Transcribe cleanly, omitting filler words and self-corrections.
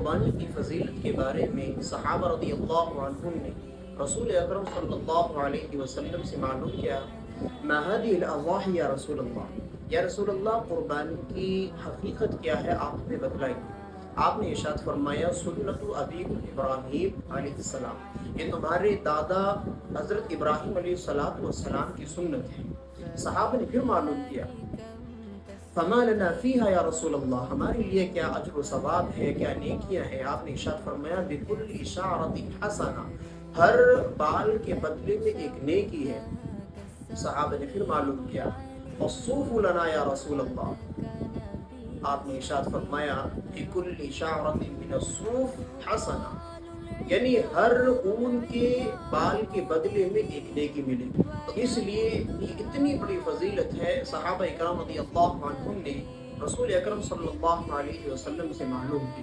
قربانی کی فضیلت کے بارے میں صحابہ رضی اللہ عنہم نے رسول اکرم صلی اللہ علیہ وسلم سے معلوم کیا، ما هذه الاضاحی یا رسول اللہ، یا رسول اللہ قربانی کی حقیقت کیا ہے، آپ ہمیں بتلائیں۔ آپ نے ارشاد فرمایا، سنت ابیکم ابراہیم علیہ السلام، یہ تمہارے دادا حضرت ابراہیم علیہ السلام کی سنت ہے۔ صحابہ نے پھر معلوم کیا، فما لنا فیہا یا رسول اللہ، ہمارے لیے کیا اجر و ثواب ہے، کیا نیکیاں ہیں؟ آپ نے ارشاد فرمایا، بکل شعرۃ حسنہ، ہر بال کے بدلے میں ایک نیکی ہے۔ صحابہ نے پھر معلوم کیا، الصوف لنا یا رسول اللہ، آپ نے ارشاد فرمایا، بکل شعرۃ من الصوف حسنہ، یعنی ہر اون کے بال کے بدلے میں ایک نیکی ملے گی۔ تو اس لیے یہ اتنی بڑی فضیلت ہے، صحابہ اکرام رضی اللہ عنہم نے رسول اکرم صلی اللہ علیہ وسلم سے معلوم کی۔